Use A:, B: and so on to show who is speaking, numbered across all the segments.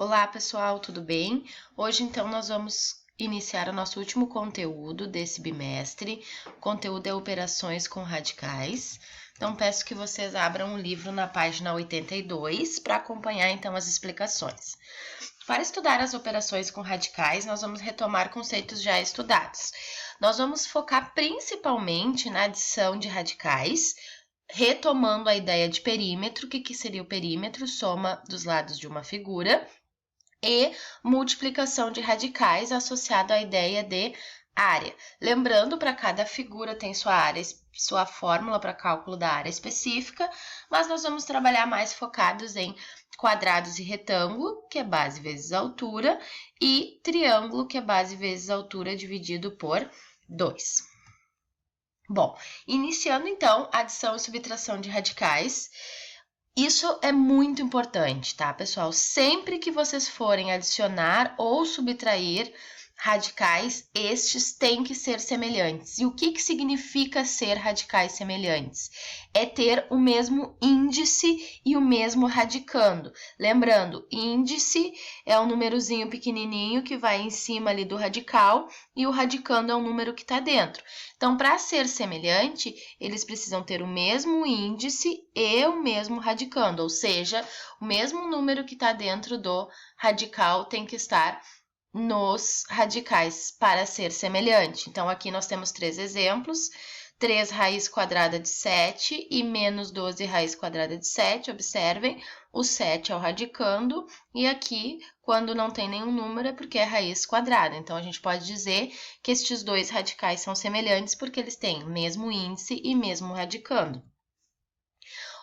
A: Olá pessoal, tudo bem? Hoje então nós vamos iniciar o nosso último conteúdo desse bimestre. O conteúdo é operações com radicais. Então peço que vocês abram o livro na página 82 para acompanhar então as explicações. Para estudar as operações com radicais, nós vamos retomar conceitos já estudados. Nós vamos focar principalmente na adição de radicais, retomando a ideia de perímetro. O que seria o perímetro? Soma dos lados de uma figura. E multiplicação de radicais associado à ideia de área. Lembrando, para cada figura tem sua área, sua fórmula para cálculo da área específica, mas nós vamos trabalhar mais focados em quadrados e retângulo, que é base vezes altura, e triângulo, que é base vezes altura dividido por 2. Bom, iniciando então a adição e subtração de radicais. Isso é muito importante, tá, pessoal? Sempre que vocês forem adicionar ou subtrair radicais, estes têm que ser semelhantes. E o que significa ser radicais semelhantes? É ter o mesmo índice e o mesmo radicando. Lembrando, índice é um númerozinho pequenininho que vai em cima ali do radical e o radicando é um número que está dentro. Então, para ser semelhante, eles precisam ter o mesmo índice e o mesmo radicando, ou seja, o mesmo número que está dentro do radical tem que estar nos radicais para ser semelhante. Então, aqui nós temos 3 exemplos. 3 raiz quadrada de 7 e menos 12 raiz quadrada de 7. Observem, o 7 é o radicando e aqui, quando não tem nenhum número, é porque é raiz quadrada. Então, a gente pode dizer que estes dois radicais são semelhantes porque eles têm mesmo índice e mesmo radicando.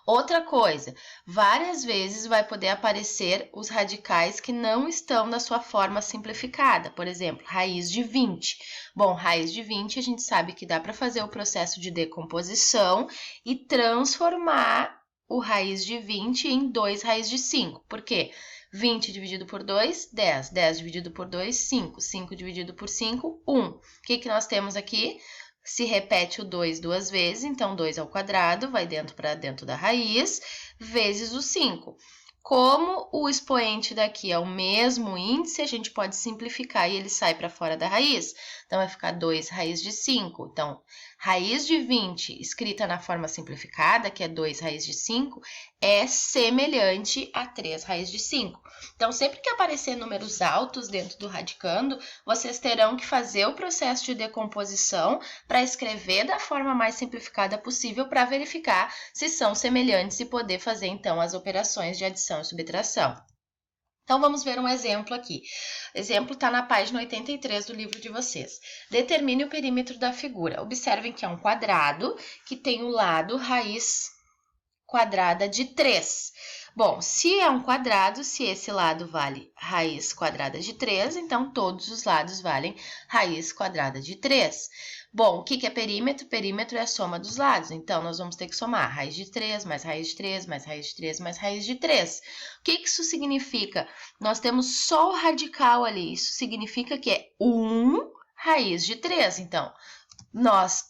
A: Outra coisa, várias vezes vai poder aparecer os radicais que não estão na sua forma simplificada. Por exemplo, raiz de 20. Bom, raiz de 20 a gente sabe que dá para fazer o processo de decomposição e transformar o raiz de 20 em 2 raiz de 5. Por quê? 20 dividido por 2, 10. 10 dividido por 2, 5. 5 dividido por 5, 1. O que nós temos aqui? Se repete o 2 duas vezes, então 2 ao quadrado vai para dentro da raiz, vezes o 5. Como o expoente daqui é o mesmo índice, a gente pode simplificar e ele sai para fora da raiz. Então, vai ficar 2 raiz de 5. Então, raiz de 20, escrita na forma simplificada, que é 2 raiz de 5, é semelhante a 3 raiz de 5. Então, sempre que aparecer números altos dentro do radicando, vocês terão que fazer o processo de decomposição para escrever da forma mais simplificada possível para verificar se são semelhantes e poder fazer, então, as operações de adição e subtração. Então, vamos ver um exemplo aqui. O exemplo está na página 83 do livro de vocês. Determine o perímetro da figura. Observem que é um quadrado que tem o lado raiz quadrada de 3. Bom, se é um quadrado, se esse lado vale raiz quadrada de 3, então todos os lados valem raiz quadrada de 3. Bom, o que é perímetro? Perímetro é a soma dos lados, então nós vamos ter que somar raiz de 3, mais raiz de 3, mais raiz de 3, mais raiz de 3. O que isso significa? Nós temos só o radical ali, isso significa que é 1 raiz de 3, então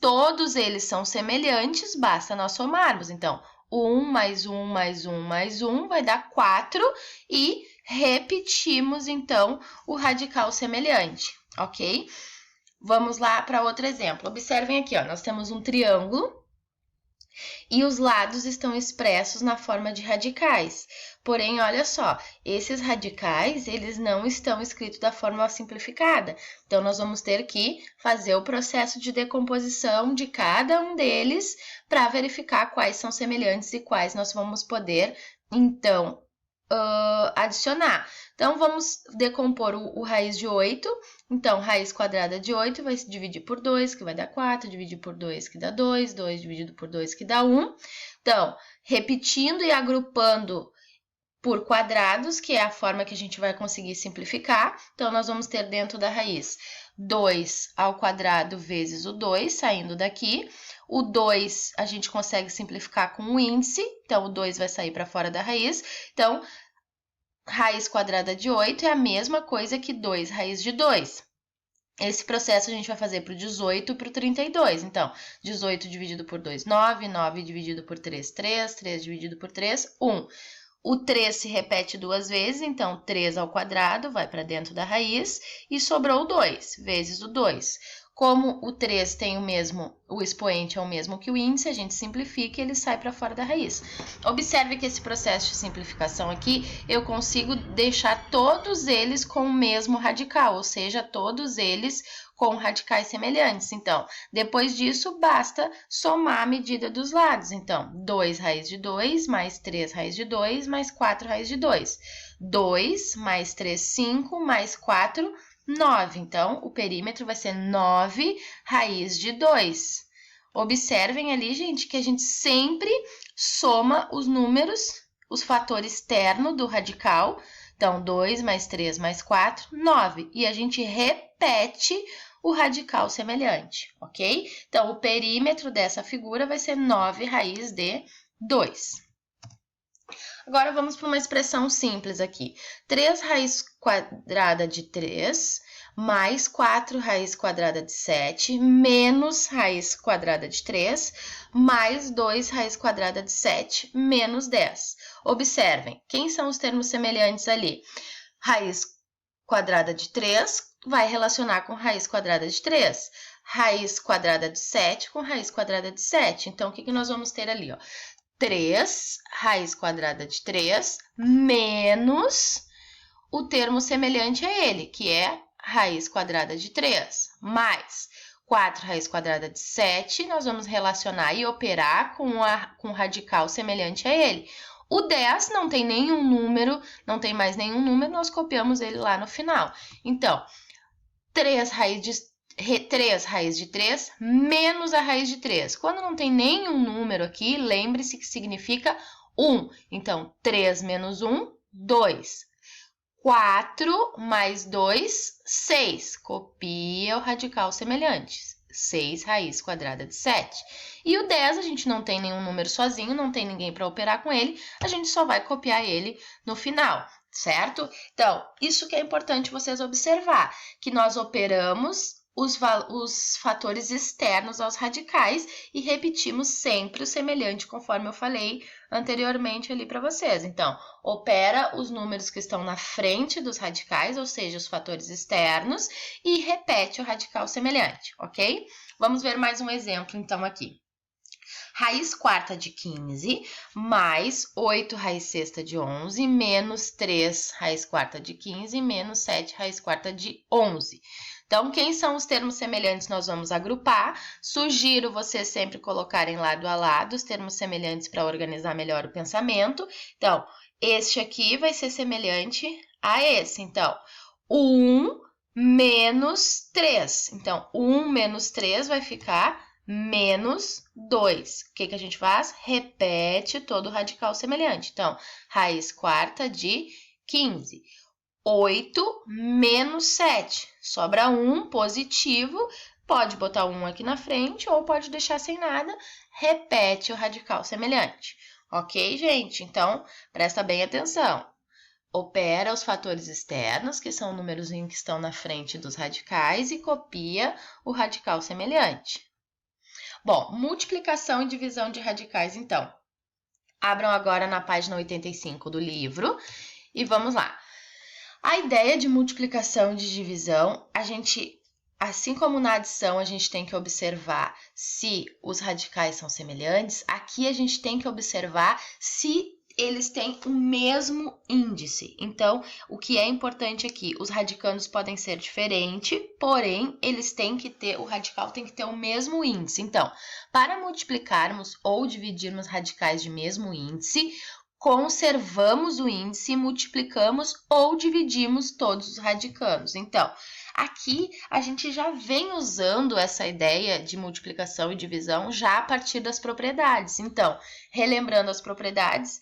A: todos eles são semelhantes, basta nós somarmos, então 1 mais 1 mais 1 mais 1 vai dar 4 e repetimos, então, o radical semelhante, ok? Vamos lá para outro exemplo. Observem aqui, ó, nós temos um triângulo e os lados estão expressos na forma de radicais. Porém, olha só, esses radicais, eles não estão escritos da forma simplificada. Então, nós vamos ter que fazer o processo de decomposição de cada um deles para verificar quais são semelhantes e quais nós vamos poder, então, adicionar. Então, vamos decompor o raiz de 8. Então, raiz quadrada de 8 vai se dividir por 2, que vai dar 4, dividir por 2, que dá 2, 2 dividido por 2, que dá 1. Então, repetindo e agrupando por quadrados, que é a forma que a gente vai conseguir simplificar. Então, nós vamos ter dentro da raiz 2 ao quadrado vezes o 2, saindo daqui. O 2 a gente consegue simplificar com o índice, então o 2 vai sair para fora da raiz. Então, raiz quadrada de 8 é a mesma coisa que 2 raiz de 2. Esse processo a gente vai fazer para o 18 e para o 32. Então, 18 dividido por 2, 9. 9 dividido por 3, 3. 3 dividido por 3, 1. O 3 se repete 2 vezes, então 3 ao quadrado vai para dentro da raiz e sobrou o 2, vezes o 2. Como o 3 tem o expoente é o mesmo que o índice, a gente simplifica e ele sai para fora da raiz. Observe que esse processo de simplificação aqui, eu consigo deixar todos eles com o mesmo radical, ou seja, todos eles com radicais semelhantes. Então, depois disso, basta somar a medida dos lados. Então, 2 raiz de 2, mais 3 raiz de 2, mais 4 raiz de 2. 2 mais 3, 5, mais 4, 9. Então, o perímetro vai ser 9 raiz de 2. Observem ali, gente, que a gente sempre soma os números, os fatores ternos do radical. Então, 2 mais 3 mais 4, 9. E a gente repete o radical semelhante, ok? Então, o perímetro dessa figura vai ser 9 raiz de 2. Agora, vamos para uma expressão simples aqui. 3 raiz quadrada de 3 mais 4 raiz quadrada de 7 menos raiz quadrada de 3 mais 2 raiz quadrada de 7 menos 10. Observem, quem são os termos semelhantes ali? Raiz quadrada de 3 vai relacionar com raiz quadrada de 3. Raiz quadrada de 7 com raiz quadrada de 7. Então, o que nós vamos ter ali? 3 raiz quadrada de 3 menos o termo semelhante a ele, que é raiz quadrada de 3, mais 4 raiz quadrada de 7, nós vamos relacionar e operar com o radical semelhante a ele. O 10 não tem nenhum número, não tem mais nenhum número, nós copiamos ele lá no final. Então, 3 raiz de 3 menos a raiz de 3. Quando não tem nenhum número aqui, lembre-se que significa 1. Então, 3 menos 1, 2. 4 mais 2, 6. Copia o radical semelhante. 6 raiz quadrada de 7. E o 10, a gente não tem nenhum número sozinho, não tem ninguém para operar com ele, a gente só vai copiar ele no final, certo? Então, isso que é importante vocês observar, que nós operamos os fatores externos aos radicais e repetimos sempre o semelhante, conforme eu falei anteriormente ali para vocês. Então, opera os números que estão na frente dos radicais, ou seja, os fatores externos, e repete o radical semelhante, ok? Vamos ver mais um exemplo, então, aqui. Raiz quarta de 15 mais 8 raiz sexta de 11 menos 3 raiz quarta de 15 menos 7 raiz quarta de 11. Então, quem são os termos semelhantes nós vamos agrupar. Sugiro vocês sempre colocarem lado a lado os termos semelhantes para organizar melhor o pensamento. Então, este aqui vai ser semelhante a esse. Então, 1 menos 3. Então, 1 menos 3 vai ficar menos 2. O que a gente faz? Repete todo o radical semelhante. Então, raiz quarta de 15. 8 menos 7. Sobra 1 positivo. Pode botar 1 aqui na frente ou pode deixar sem nada. Repete o radical semelhante. Ok, gente? Então, presta bem atenção. Opera os fatores externos, que são números que estão na frente dos radicais, e copia o radical semelhante. Bom, multiplicação e divisão de radicais, então. Abram agora na página 85 do livro e vamos lá. A ideia de multiplicação e de divisão, assim como na adição, a gente tem que observar se os radicais são semelhantes, aqui a gente tem que observar se eles têm o mesmo índice. Então, o que é importante aqui, os radicandos podem ser diferentes, porém, o radical tem que ter o mesmo índice. Então, para multiplicarmos ou dividirmos radicais de mesmo índice, conservamos o índice, multiplicamos ou dividimos todos os radicandos. Então, aqui a gente já vem usando essa ideia de multiplicação e divisão já a partir das propriedades. Então, relembrando as propriedades,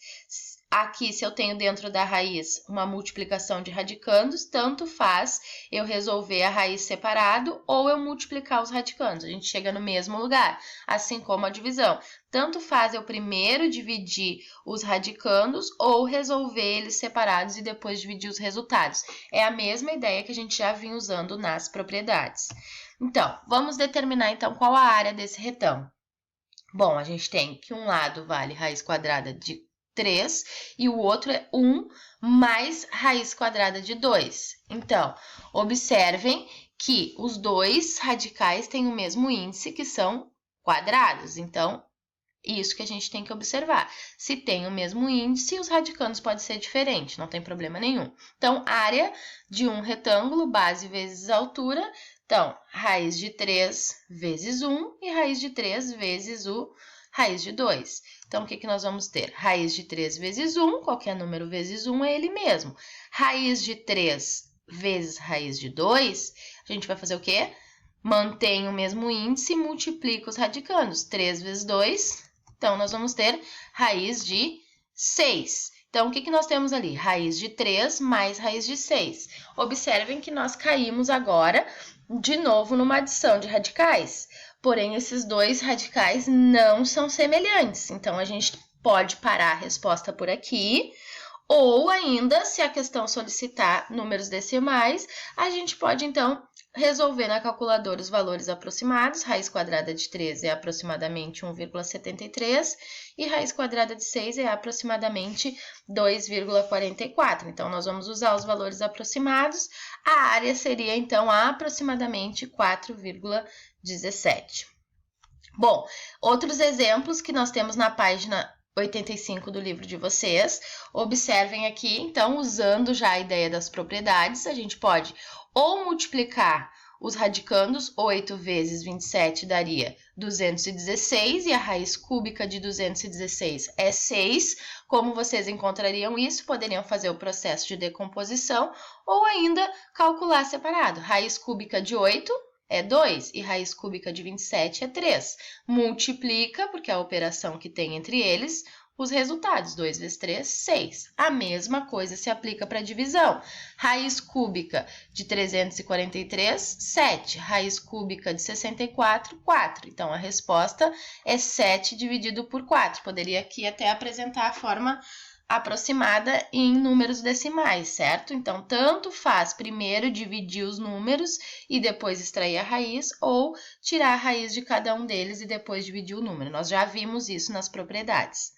A: aqui se eu tenho dentro da raiz uma multiplicação de radicandos, tanto faz eu resolver a raiz separado ou eu multiplicar os radicandos. A gente chega no mesmo lugar, assim como a divisão. Tanto faz eu primeiro dividir os radicandos ou resolver eles separados e depois dividir os resultados. É a mesma ideia que a gente já vinha usando nas propriedades. Então, vamos determinar então qual a área desse retângulo. Bom, a gente tem que um lado vale raiz quadrada de 3, e o outro é 1 mais raiz quadrada de 2. Então, observem que os dois radicais têm o mesmo índice, que são quadrados. Então, isso que a gente tem que observar. Se tem o mesmo índice, os radicandos podem ser diferentes, não tem problema nenhum. Então, área de um retângulo, base vezes altura. Então, raiz de 3 vezes 1 e raiz de 3 vezes o raiz de 2. Então, o que nós vamos ter? Raiz de 3 vezes 1, qualquer número vezes 1 é ele mesmo. Raiz de 3 vezes raiz de 2, a gente vai fazer o quê? Mantém o mesmo índice e multiplica os radicandos. 3 vezes 2, então nós vamos ter raiz de 6. Então, o que nós temos ali? Raiz de 3 mais raiz de 6. Observem que nós caímos agora de novo numa adição de radicais. Porém, esses dois radicais não são semelhantes. Então, a gente pode parar a resposta por aqui. Ou ainda, se a questão solicitar números decimais, a gente pode, então, resolver na calculadora os valores aproximados. Raiz quadrada de 3 é aproximadamente 1,73 e raiz quadrada de 6 é aproximadamente 2,44. Então, nós vamos usar os valores aproximados. A área seria, então, aproximadamente 4,17. Bom, outros exemplos que nós temos na página 85 do livro de vocês. Observem aqui, então, usando já a ideia das propriedades, a gente pode ou multiplicar os radicandos. 8 vezes 27 daria 216 e a raiz cúbica de 216 é 6. Como vocês encontrariam isso? Poderiam fazer o processo de decomposição ou ainda calcular separado. Raiz cúbica de 8 é 2 e raiz cúbica de 27 é 3. Multiplica, porque é a operação que tem entre eles, os resultados. 2 vezes 3, 6. A mesma coisa se aplica para a divisão. Raiz cúbica de 343, 7. Raiz cúbica de 64, 4. Então, a resposta é 7 dividido por 4. Poderia aqui até apresentar a forma aproximada em números decimais, certo? Então, tanto faz primeiro dividir os números e depois extrair a raiz, ou tirar a raiz de cada um deles e depois dividir o número. Nós já vimos isso nas propriedades.